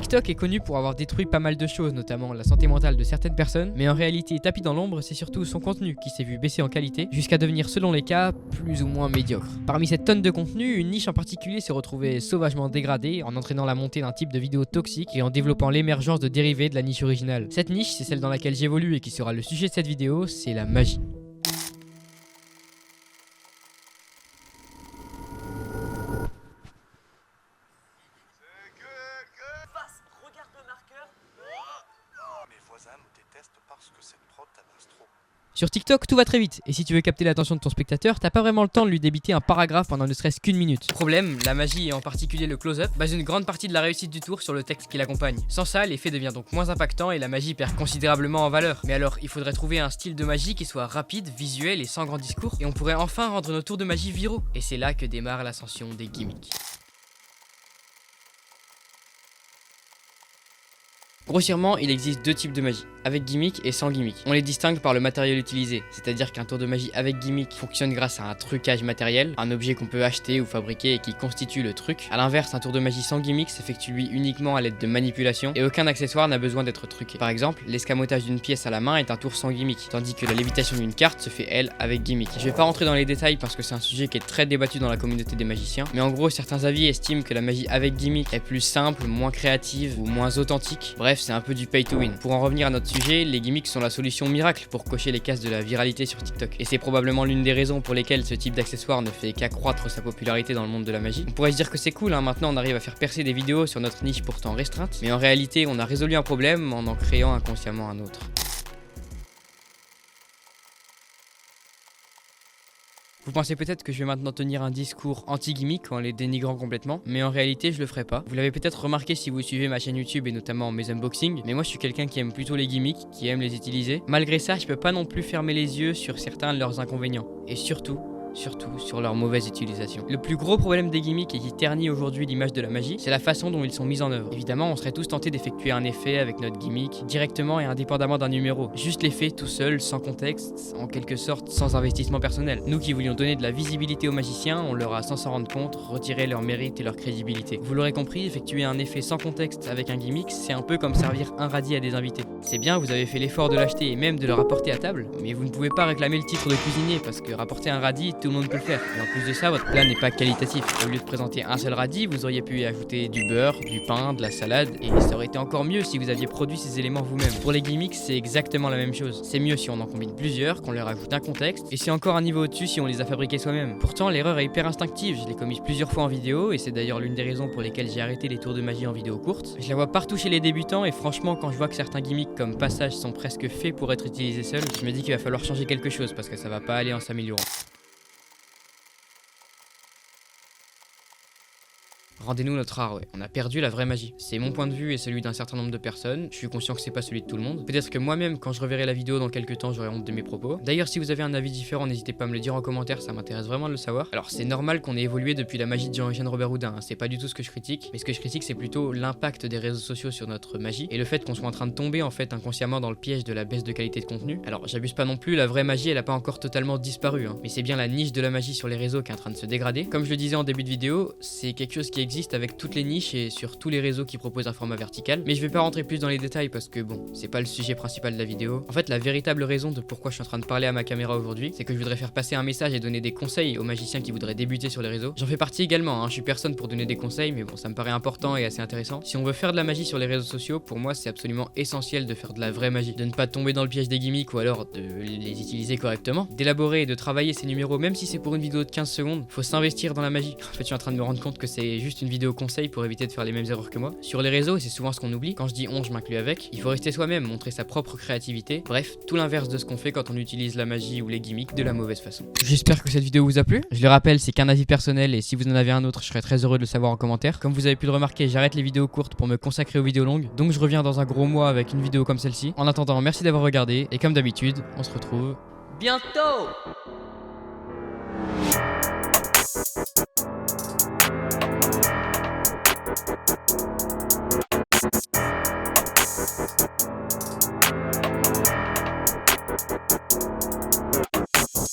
TikTok est connu pour avoir détruit pas mal de choses, notamment la santé mentale de certaines personnes, mais en réalité, tapis dans l'ombre, c'est surtout son contenu qui s'est vu baisser en qualité, jusqu'à devenir selon les cas, plus ou moins médiocre. Parmi cette tonne de contenu, une niche en particulier s'est retrouvée sauvagement dégradée en entraînant la montée d'un type de vidéo toxique et en développant l'émergence de dérivés de la niche originale. Cette niche, c'est celle dans laquelle j'évolue et qui sera le sujet de cette vidéo, c'est la magie. Sur TikTok, tout va très vite, et si tu veux capter l'attention de ton spectateur, t'as pas vraiment le temps de lui débiter un paragraphe pendant ne serait-ce qu'une minute. Problème, la magie et en particulier le close-up base une grande partie de la réussite du tour sur le texte qui l'accompagne. Sans ça, l'effet devient donc moins impactant et la magie perd considérablement en valeur. Mais alors, il faudrait trouver un style de magie qui soit rapide, visuel et sans grand discours, et on pourrait enfin rendre nos tours de magie viraux. Et c'est là que démarre l'ascension des gimmicks. Grossièrement, il existe deux types de magie, avec gimmick et sans gimmick. On les distingue par le matériel utilisé, c'est-à-dire qu'un tour de magie avec gimmick fonctionne grâce à un trucage matériel, un objet qu'on peut acheter ou fabriquer et qui constitue le truc. A l'inverse, un tour de magie sans gimmick s'effectue lui uniquement à l'aide de manipulation et aucun accessoire n'a besoin d'être truqué. Par exemple, l'escamotage d'une pièce à la main est un tour sans gimmick, tandis que la lévitation d'une carte se fait elle avec gimmick. Je vais pas rentrer dans les détails parce que c'est un sujet qui est très débattu dans la communauté des magiciens, mais en gros certains avis estiment que la magie avec gimmick est plus simple, moins créative ou moins authentique. Bref, c'est un peu du pay to win. Pour en revenir à notre sujet, les gimmicks sont la solution miracle pour cocher les cases de la viralité sur TikTok. Et c'est probablement l'une des raisons pour lesquelles ce type d'accessoire ne fait qu'accroître sa popularité dans le monde de la magie. On pourrait se dire que c'est cool, hein, maintenant on arrive à faire percer des vidéos sur notre niche pourtant restreinte, mais en réalité on a résolu un problème en créant inconsciemment un autre. Vous pensez peut-être que je vais maintenant tenir un discours anti-gimmick en les dénigrant complètement, mais en réalité je le ferai pas. Vous l'avez peut-être remarqué si vous suivez ma chaîne YouTube et notamment mes unboxings, mais moi je suis quelqu'un qui aime plutôt les gimmicks, qui aime les utiliser. Malgré ça, je peux pas non plus fermer les yeux sur certains de leurs inconvénients. Et surtout sur leur mauvaise utilisation. Le plus gros problème des gimmicks et qui ternit aujourd'hui l'image de la magie, c'est la façon dont ils sont mis en œuvre. Évidemment, on serait tous tentés d'effectuer un effet avec notre gimmick, directement et indépendamment d'un numéro. Juste l'effet tout seul, sans contexte, en quelque sorte sans investissement personnel. Nous qui voulions donner de la visibilité aux magiciens, on leur a sans s'en rendre compte, retiré leur mérite et leur crédibilité. Vous l'aurez compris, effectuer un effet sans contexte avec un gimmick, c'est un peu comme servir un radis à des invités. C'est bien, vous avez fait l'effort de l'acheter et même de le rapporter à table, mais vous ne pouvez pas réclamer le titre de cuisinier parce que rapporter un radis, tout le monde peut le faire. Et en plus de ça, votre plat n'est pas qualitatif. Au lieu de présenter un seul radis, vous auriez pu y ajouter du beurre, du pain, de la salade, et ça aurait été encore mieux si vous aviez produit ces éléments vous-même. Pour les gimmicks, c'est exactement la même chose. C'est mieux si on en combine plusieurs, qu'on leur ajoute un contexte, et c'est encore un niveau au-dessus si on les a fabriqués soi-même. Pourtant, l'erreur est hyper instinctive, je l'ai commise plusieurs fois en vidéo, et c'est d'ailleurs l'une des raisons pour lesquelles j'ai arrêté les tours de magie en vidéo courte. Je la vois partout chez les débutants, et franchement, quand je vois que certains gimmicks comme passage sont presque faits pour être utilisés seuls, je me dis qu'il va falloir changer quelque chose parce que ça va pas aller en s'améliorant. Rendez-nous notre art, ouais. On a perdu la vraie magie. C'est mon point de vue et celui d'un certain nombre de personnes. Je suis conscient que c'est pas celui de tout le monde. Peut-être que moi-même, quand je reverrai la vidéo dans quelques temps, j'aurai honte de mes propos. D'ailleurs, si vous avez un avis différent, n'hésitez pas à me le dire en commentaire, ça m'intéresse vraiment de le savoir. Alors, c'est normal qu'on ait évolué depuis la magie de Jean-Eugène Robert Houdin, hein. C'est pas du tout ce que je critique. Mais ce que je critique, c'est plutôt l'impact des réseaux sociaux sur notre magie et le fait qu'on soit en train de tomber en fait inconsciemment dans le piège de la baisse de qualité de contenu. Alors, j'abuse pas non plus, la vraie magie, elle a pas encore totalement disparu, hein. Mais c'est bien la niche de la magie sur les réseaux qui est en train de se dégrader. Comme je le disais en début de vidéo, c'est quelque chose qui existe avec toutes les niches et sur tous les réseaux qui proposent un format vertical, mais je vais pas rentrer plus dans les détails parce que bon, c'est pas le sujet principal de la vidéo. En fait, la véritable raison de pourquoi je suis en train de parler à ma caméra aujourd'hui, c'est que je voudrais faire passer un message et donner des conseils aux magiciens qui voudraient débuter sur les réseaux. J'en fais partie également, hein. Je suis personne pour donner des conseils, mais bon, ça me paraît important et assez intéressant. Si on veut faire de la magie sur les réseaux sociaux, pour moi c'est absolument essentiel de faire de la vraie magie, de ne pas tomber dans le piège des gimmicks ou alors de les utiliser correctement, d'élaborer et de travailler ces numéros, même si c'est pour une vidéo de 15 secondes, faut s'investir dans la magie. En fait, je suis en train de me rendre compte que c'est juste une vidéo conseil pour éviter de faire les mêmes erreurs que moi. Sur les réseaux, et c'est souvent ce qu'on oublie, quand je dis on, je m'inclus avec, il faut rester soi-même, montrer sa propre créativité, bref, tout l'inverse de ce qu'on fait quand on utilise la magie ou les gimmicks de la mauvaise façon. J'espère que cette vidéo vous a plu. Je le rappelle, c'est qu'un avis personnel et si vous en avez un autre, je serais très heureux de le savoir en commentaire. Comme vous avez pu le remarquer, j'arrête les vidéos courtes pour me consacrer aux vidéos longues, donc je reviens dans un gros mois avec une vidéo comme celle-ci. En attendant, merci d'avoir regardé et comme d'habitude, on se retrouve bientôt.